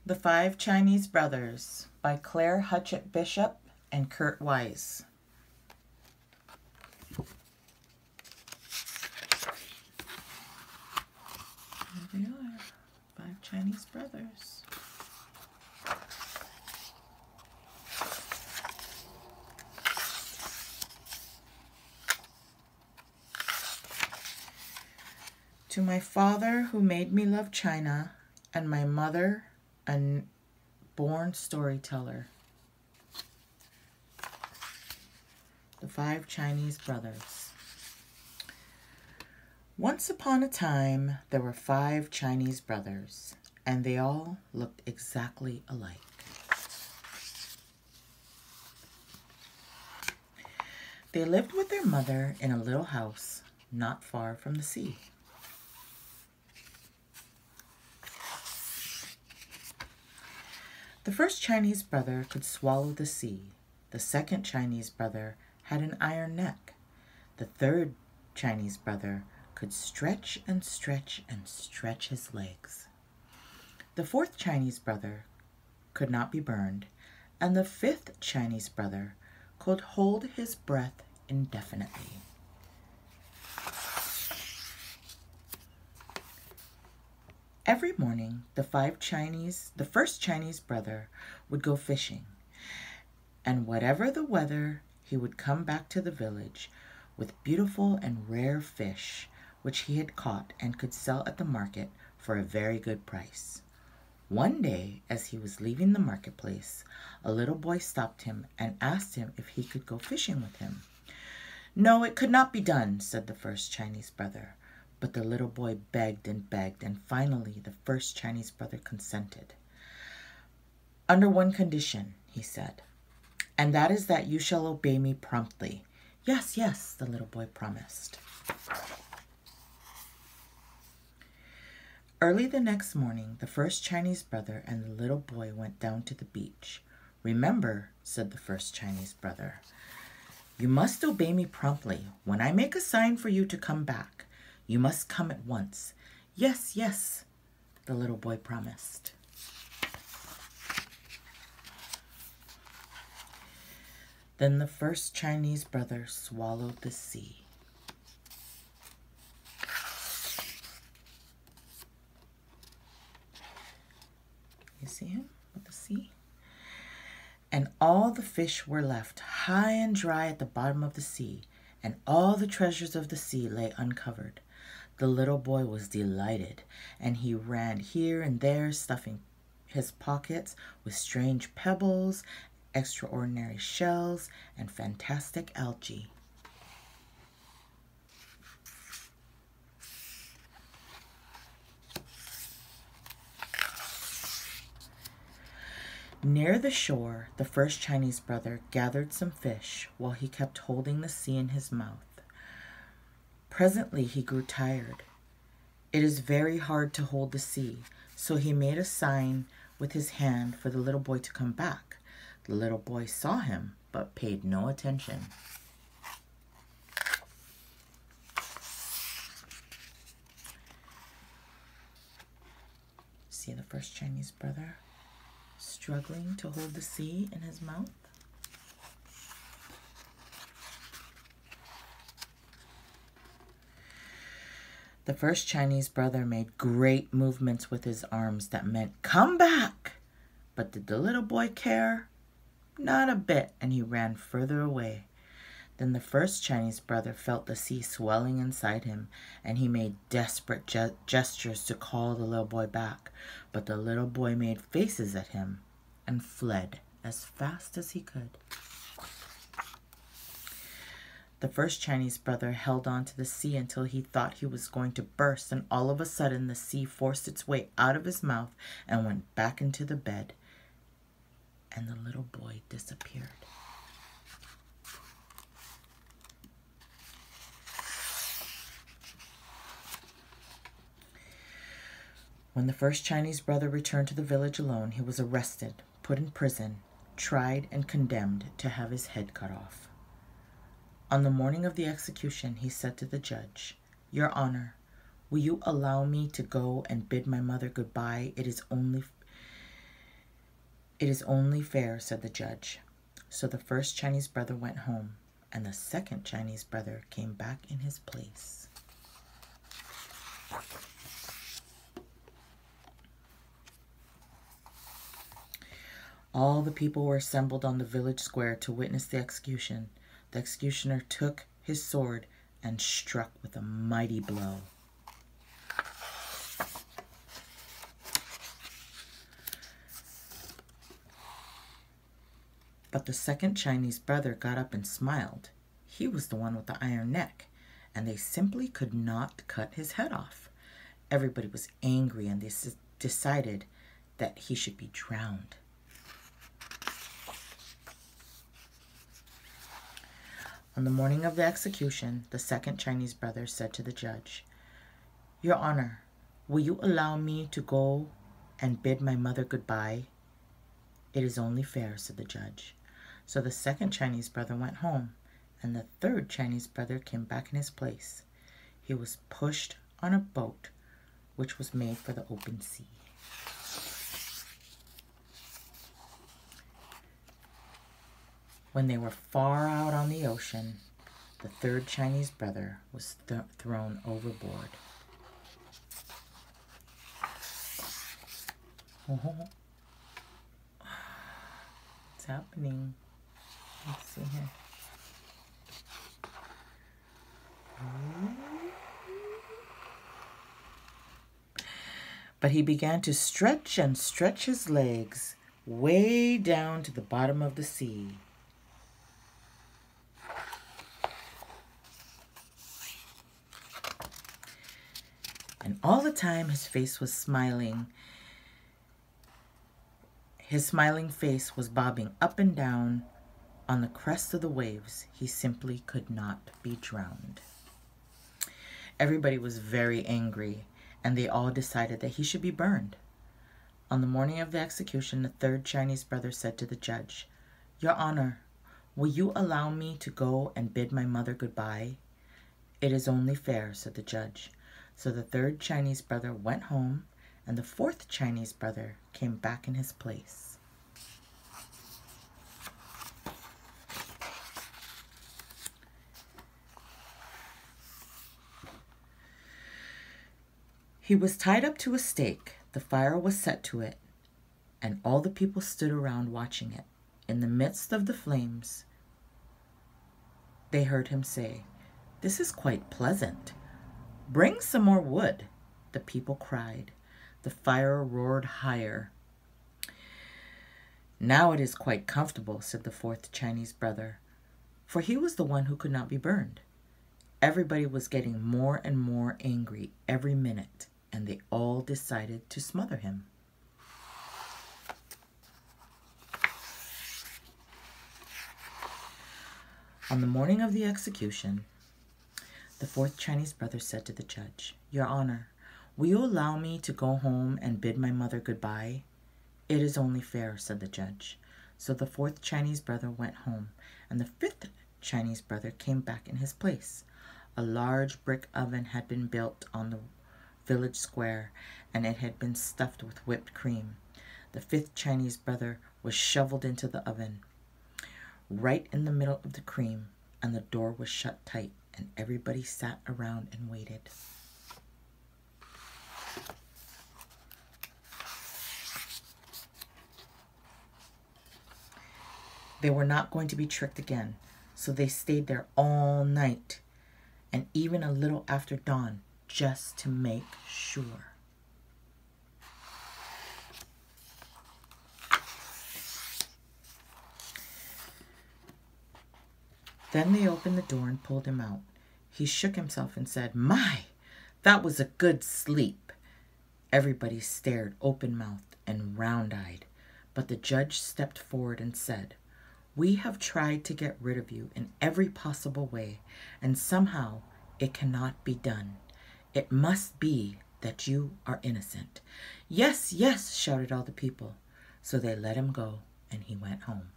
The Five Chinese Brothers by Claire Hutchet Bishop and Kurt Wiese. Here they are, Five Chinese Brothers. To my father who made me love China, and my mother, a born storyteller. The Five Chinese Brothers. Once upon a time, there were 5 Chinese brothers, and they all looked exactly alike. They lived with their mother in a little house not far from the sea. The first Chinese brother could swallow the sea. The second Chinese brother had an iron neck. The third Chinese brother could stretch and stretch and stretch his legs. The fourth Chinese brother could not be burned, and the fifth Chinese brother could hold his breath indefinitely. Every morning, the first Chinese brother would go fishing, and whatever the weather, he would come back to the village with beautiful and rare fish, which he had caught and could sell at the market for a very good price. One day, as he was leaving the marketplace, a little boy stopped him and asked him if he could go fishing with him. "No, it could not be done," said the first Chinese brother. But the little boy begged, and finally the first Chinese brother consented. "Under one condition," he said, "and that is that you shall obey me promptly." "Yes, yes," the little boy promised. Early the next morning, the first Chinese brother and the little boy went down to the beach. "Remember," said the first Chinese brother, "you must obey me promptly. When I make a sign for you to come back, you must come at once." "Yes, yes," the little boy promised. Then the first Chinese brother swallowed the sea. You see him with the sea? And all the fish were left high and dry at the bottom of the sea, and all the treasures of the sea lay uncovered. The little boy was delighted, and he ran here and there, stuffing his pockets with strange pebbles, extraordinary shells, and fantastic algae. Near the shore, the first Chinese brother gathered some fish while he kept holding the sea in his mouth. Presently he grew tired. It is very hard to hold the sea, so he made a sign with his hand for the little boy to come back. The little boy saw him, but paid no attention. See the first Chinese brother struggling to hold the sea in his mouth? The first Chinese brother made great movements with his arms that meant, "Come back!" But did the little boy care? Not a bit, and he ran further away. Then the first Chinese brother felt the sea swelling inside him, and he made desperate gestures to call the little boy back. But the little boy made faces at him and fled as fast as he could. The first Chinese brother held on to the sea until he thought he was going to burst, and all of a sudden the sea forced its way out of his mouth and went back into the bed, and the little boy disappeared. When the first Chinese brother returned to the village alone, he was arrested, put in prison, tried, and condemned to have his head cut off. On the morning of the execution, he said to the judge, "Your Honor, will you allow me to go and bid my mother goodbye? It is only It is only fair, said the judge. So the first Chinese brother went home, and the second Chinese brother came back in his place. All the people were assembled on the village square to witness the execution. The executioner took his sword and struck with a mighty blow. But the second Chinese brother got up and smiled. He was the one with the iron neck, and they simply could not cut his head off. Everybody was angry, and they decided that he should be drowned. On the morning of the execution, the second Chinese brother said to the judge, "Your Honor, will you allow me to go and bid my mother goodbye?" "It is only fair," said the judge. So the second Chinese brother went home, and the third Chinese brother came back in his place. He was pushed on a boat which was made for the open sea. When they were far out on the ocean, the third Chinese brother was thrown overboard. Oh, what's happening? Let's see here. But he began to stretch and stretch his legs way down to the bottom of the sea. And all the time his face was smiling. His smiling face was bobbing up and down on the crest of the waves. He simply could not be drowned. Everybody was very angry, and they all decided that he should be burned. On the morning of the execution, the third Chinese brother said to the judge, "Your Honor, will you allow me to go and bid my mother goodbye?" "It is only fair," said the judge. So the third Chinese brother went home, and the fourth Chinese brother came back in his place. He was tied up to a stake. The fire was set to it, and all the people stood around watching it. In the midst of the flames, they heard him say, "This is quite pleasant. Bring some more wood." The people cried. The fire roared higher. "Now it is quite comfortable," said the fourth Chinese brother, for he was the one who could not be burned. Everybody was getting more and more angry every minute, and they all decided to smother him. On the morning of the execution, the fourth Chinese brother said to the judge, "Your Honor, will you allow me to go home and bid my mother goodbye?" "It is only fair," said the judge. So the fourth Chinese brother went home, and the fifth Chinese brother came back in his place. A large brick oven had been built on the village square, and it had been stuffed with whipped cream. The fifth Chinese brother was shoveled into the oven, right in the middle of the cream, and the door was shut tight, and everybody sat around and waited. They were not going to be tricked again, so they stayed there all night, and even a little after dawn, just to make sure. Then they opened the door and pulled him out. He shook himself and said, "My, that was a good sleep." Everybody stared open-mouthed and round-eyed, but the judge stepped forward and said, "We have tried to get rid of you in every possible way, and somehow it cannot be done. It must be that you are innocent." "Yes, yes," shouted all the people. So they let him go, and he went home.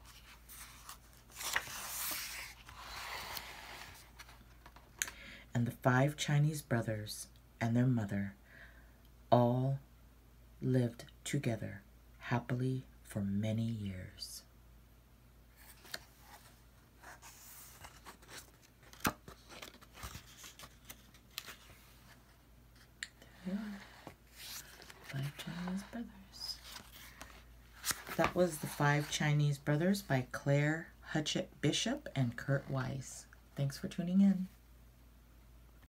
And the 5 Chinese brothers and their mother all lived together happily for many years. There you are. 5 Chinese Brothers. That was The 5 Chinese Brothers by Claire Hutchet Bishop and Kurt Wiese. Thanks for tuning in.